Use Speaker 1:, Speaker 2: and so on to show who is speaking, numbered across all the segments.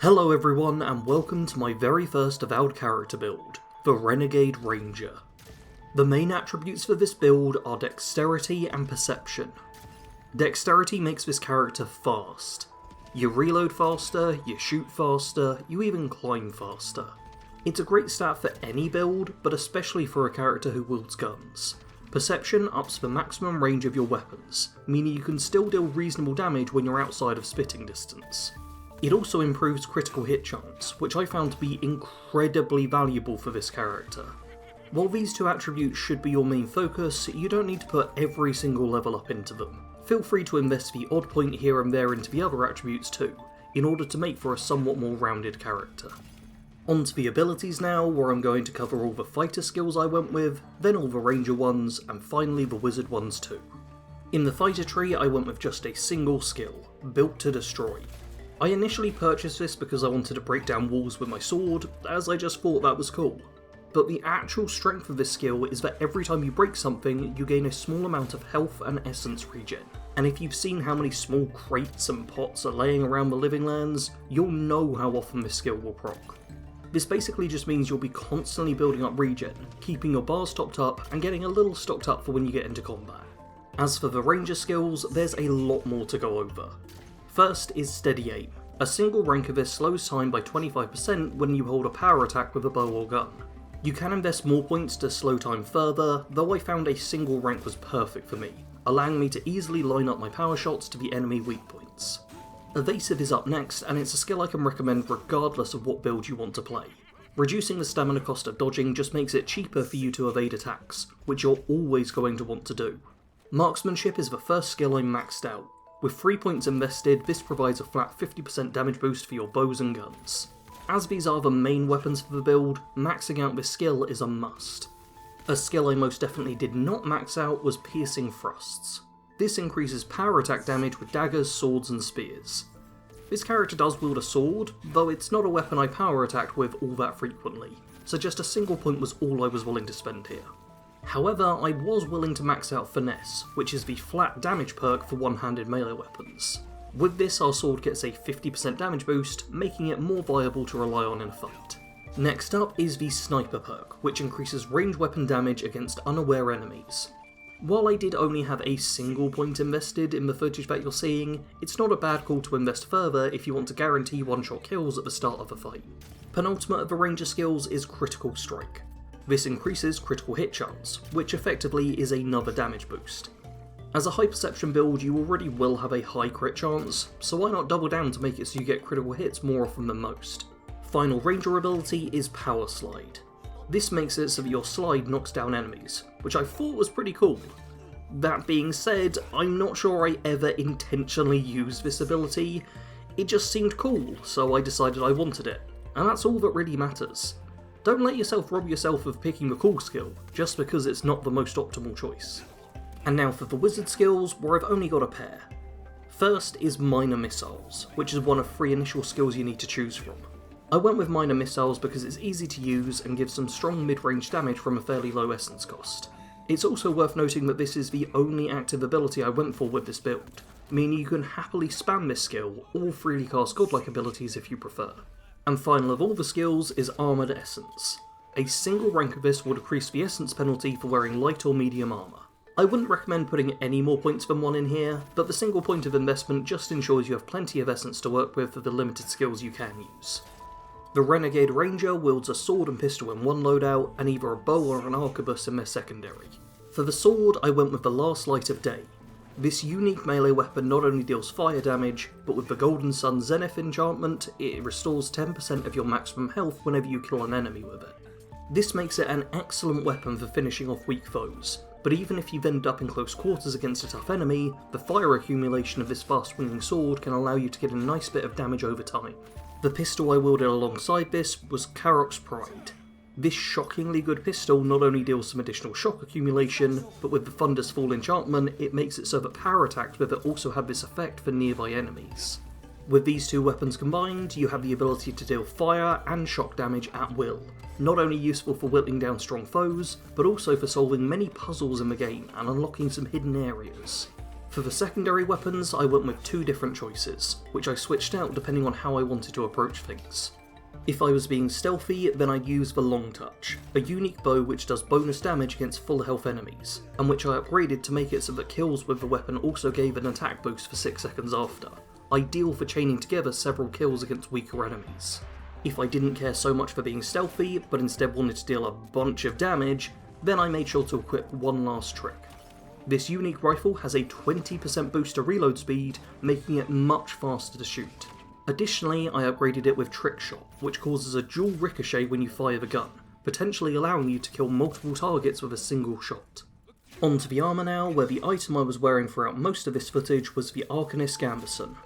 Speaker 1: Hello everyone and welcome to my very first Avowed character build, the Renegade Ranger. The main attributes for this build are Dexterity and Perception. Dexterity makes this character fast. You reload faster, you shoot faster, you even climb faster. It's a great stat for any build, but especially for a character who wields guns. Perception ups the maximum range of your weapons, meaning you can still deal reasonable damage when you're outside of spitting distance. It also improves critical hit chance, which I found to be incredibly valuable for this character. While these two attributes should be your main focus, you don't need to put every single level up into them. Feel free to invest the odd point here and there into the other attributes too, in order to make for a somewhat more rounded character. On to the abilities now, where I'm going to cover all the fighter skills I went with, then all the ranger ones, and finally the wizard ones too. In the fighter tree I went with just a single skill, Built to Destroy. I initially purchased this because I wanted to break down walls with my sword, as I just thought that was cool. But the actual strength of this skill is that every time you break something, you gain a small amount of health and essence regen. And if you've seen how many small crates and pots are laying around the living lands, you'll know how often this skill will proc. This basically just means you'll be constantly building up regen, keeping your bars topped up and getting a little stocked up for when you get into combat. As for the ranger skills, there's a lot more to go over. First is Steady Aim. A single rank of this slows time by 25% when you hold a power attack with a bow or gun. You can invest more points to slow time further, though I found a single rank was perfect for me, allowing me to easily line up my power shots to the enemy weak points. Evasive is up next, and it's a skill I can recommend regardless of what build you want to play. Reducing the stamina cost of dodging just makes it cheaper for you to evade attacks, which you're always going to want to do. Marksmanship is the first skill I maxed out. With 3 points invested, this provides a flat 50% damage boost for your bows and guns. As these are the main weapons for the build, maxing out this skill is a must. A skill I most definitely did not max out was Piercing Thrusts. This increases power attack damage with daggers, swords and spears. This character does wield a sword, though it's not a weapon I power attacked with all that frequently, so just a single point was all I was willing to spend here. However, I was willing to max out Finesse, which is the flat damage perk for one-handed melee weapons. With this, our sword gets a 50% damage boost, making it more viable to rely on in a fight. Next up is the Sniper perk, which increases range weapon damage against unaware enemies. While I did only have a single point invested in the footage that you're seeing, it's not a bad call to invest further if you want to guarantee one-shot kills at the start of a fight. Penultimate of the ranger skills is Critical Strike. This increases critical hit chance, which effectively is another damage boost. As a high perception build, you already will have a high crit chance, so why not double down to make it so you get critical hits more often than most. Final ranger ability is Power Slide. This makes it so that your slide knocks down enemies, which I thought was pretty cool. That being said, I'm not sure I ever intentionally used this ability. It just seemed cool, so I decided I wanted it, and that's all that really matters. Don't let yourself rob yourself of picking the cool skill, just because it's not the most optimal choice. And now for the wizard skills, where I've only got a pair. First is Minor Missiles, which is one of 3 initial skills you need to choose from. I went with Minor Missiles because it's easy to use and gives some strong mid-range damage from a fairly low essence cost. It's also worth noting that this is the only active ability I went for with this build, meaning you can happily spam this skill or freely cast godlike abilities if you prefer. And final of all the skills is Armoured Essence. A single rank of this will decrease the essence penalty for wearing light or medium armour. I wouldn't recommend putting any more points than 1 in here, but the single point of investment just ensures you have plenty of essence to work with for the limited skills you can use. The Renegade Ranger wields a sword and pistol in one loadout, and either a bow or an arquebus in their secondary. For the sword, I went with the Last Light of Day. This unique melee weapon not only deals fire damage, but with the Golden Sun Zenith enchantment, it restores 10% of your maximum health whenever you kill an enemy with it. This makes it an excellent weapon for finishing off weak foes, but even if you've ended up in close quarters against a tough enemy, the fire accumulation of this fast-swinging sword can allow you to get a nice bit of damage over time. The pistol I wielded alongside this was Karok's Pride. This shockingly good pistol not only deals some additional shock accumulation, but with the Thunder's Fall enchantment, it makes it so that power attacks with it also have this effect for nearby enemies. With these two weapons combined, you have the ability to deal fire and shock damage at will, not only useful for whittling down strong foes, but also for solving many puzzles in the game and unlocking some hidden areas. For the secondary weapons, I went with 2 different choices, which I switched out depending on how I wanted to approach things. If I was being stealthy, then I'd use the Long Touch, a unique bow which does bonus damage against full health enemies, and which I upgraded to make it so that kills with the weapon also gave an attack boost for 6 seconds after, ideal for chaining together several kills against weaker enemies. If I didn't care so much for being stealthy, but instead wanted to deal a bunch of damage, then I made sure to equip one last trick. This unique rifle has a 20% boost to reload speed, making it much faster to shoot. Additionally, I upgraded it with Trick Shot, which causes a dual ricochet when you fire the gun, potentially allowing you to kill multiple targets with a single shot. Onto the armour now, where the item I was wearing throughout most of this footage was the Arcanist Gambeson.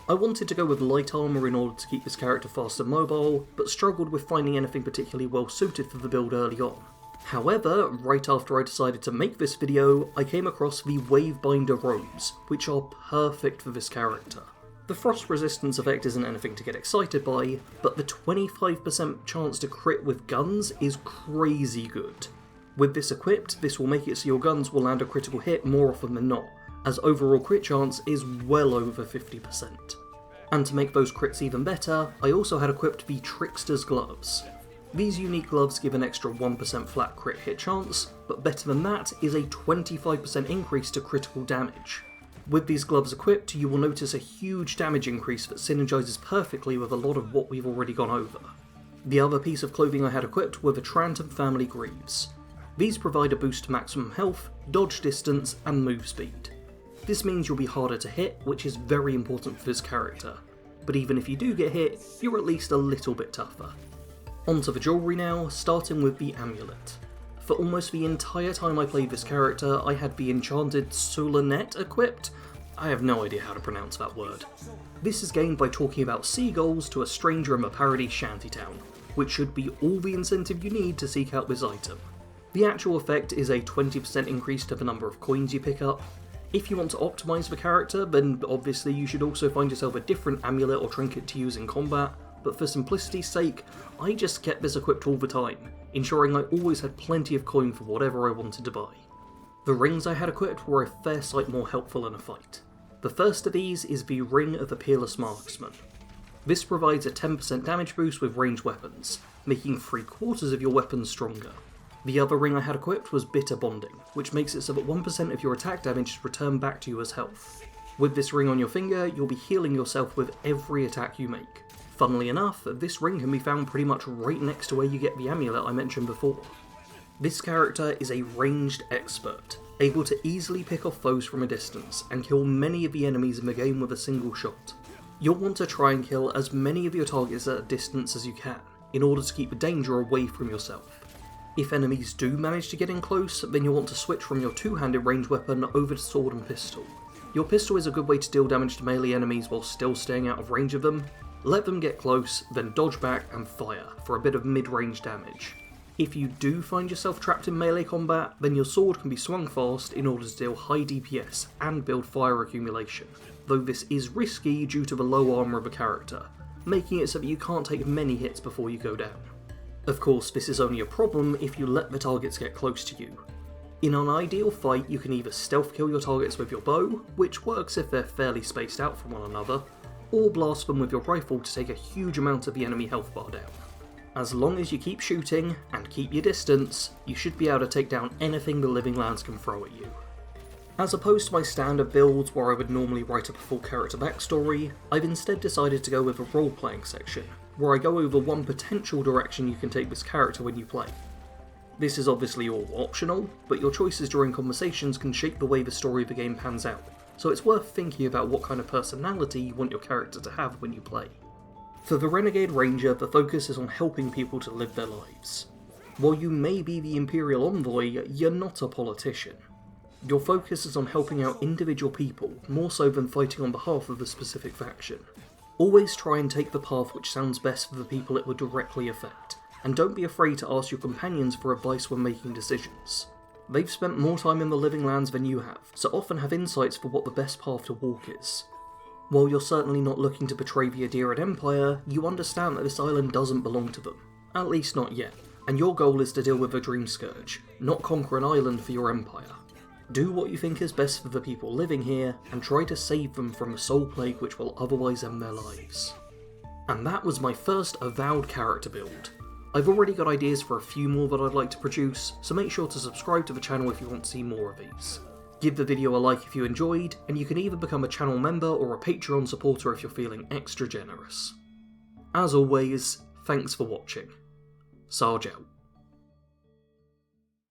Speaker 1: I wanted to go with light armour in order to keep this character fast and mobile, but struggled with finding anything particularly well suited for the build early on. However, right after I decided to make this video, I came across the Wavebinder robes, which are perfect for this character. The frost resistance effect isn't anything to get excited by, but the 25% chance to crit with guns is crazy good. With this equipped, this will make it so your guns will land a critical hit more often than not, as overall crit chance is well over 50%. And to make those crits even better, I also had equipped the Trickster's Gloves. These unique gloves give an extra 1% flat crit hit chance, but better than that is a 25% increase to critical damage. With these gloves equipped, you will notice a huge damage increase that synergizes perfectly with a lot of what we've already gone over. The other piece of clothing I had equipped were the Trantom Family Greaves. These provide a boost to maximum health, dodge distance, and move speed. This means you'll be harder to hit, which is very important for this character, but even if you do get hit, you're at least a little bit tougher. Onto the jewellery now, starting with the amulet. For almost the entire time I played this character, I had the enchanted Sulanet equipped. I have no idea how to pronounce that word. This is gained by talking about seagulls to a stranger in a parody shantytown, which should be all the incentive you need to seek out this item. The actual effect is a 20% increase to the number of coins you pick up. If you want to optimise the character, then obviously you should also find yourself a different amulet or trinket to use in combat, but for simplicity's sake, I just kept this equipped all the time, ensuring I always had plenty of coin for whatever I wanted to buy. The rings I had equipped were a fair sight more helpful in a fight. The first of these is the Ring of the Peerless Marksman. This provides a 10% damage boost with ranged weapons, making 3/4 of your weapons stronger. The other ring I had equipped was Bitter Bonding, which makes it so that 1% of your attack damage is returned back to you as health. With this ring on your finger, you'll be healing yourself with every attack you make. Funnily enough, this ring can be found pretty much right next to where you get the amulet I mentioned before. This character is a ranged expert, able to easily pick off foes from a distance and kill many of the enemies in the game with a single shot. You'll want to try and kill as many of your targets at a distance as you can, in order to keep the danger away from yourself. If enemies do manage to get in close, then you'll want to switch from your two-handed ranged weapon over to sword and pistol. Your pistol is a good way to deal damage to melee enemies while still staying out of range of them. Let them get close, then dodge back and fire for a bit of mid-range damage. If you do find yourself trapped in melee combat, then your sword can be swung fast in order to deal high DPS and build fire accumulation, though this is risky due to the low armour of a character, making it so that you can't take many hits before you go down. Of course, this is only a problem if you let the targets get close to you. In an ideal fight, you can either stealth kill your targets with your bow, which works if they're fairly spaced out from one another, or blast them with your rifle to take a huge amount of the enemy health bar down. As long as you keep shooting, and keep your distance, you should be able to take down anything the Living Lands can throw at you. As opposed to my standard builds where I would normally write up a full character backstory, I've instead decided to go with a role-playing section, where I go over one potential direction you can take this character when you play. This is obviously all optional, but your choices during conversations can shape the way the story of the game pans out, so it's worth thinking about what kind of personality you want your character to have when you play. For the Renegade Ranger, the focus is on helping people to live their lives. While you may be the Imperial Envoy, you're not a politician. Your focus is on helping out individual people, more so than fighting on behalf of a specific faction. Always try and take the path which sounds best for the people it will directly affect, and don't be afraid to ask your companions for advice when making decisions. They've spent more time in the Living Lands than you have, so often have insights for what the best path to walk is. While you're certainly not looking to betray the Adiran Empire, you understand that this island doesn't belong to them, at least not yet, and your goal is to deal with the Dream Scourge, not conquer an island for your empire. Do what you think is best for the people living here, and try to save them from a soul plague which will otherwise end their lives. And that was my first Avowed character build. I've already got ideas for a few more that I'd like to produce, so make sure to subscribe to the channel if you want to see more of these. Give the video a like if you enjoyed, and you can either become a channel member or a Patreon supporter if you're feeling extra generous. As always, thanks for watching. Sarge out.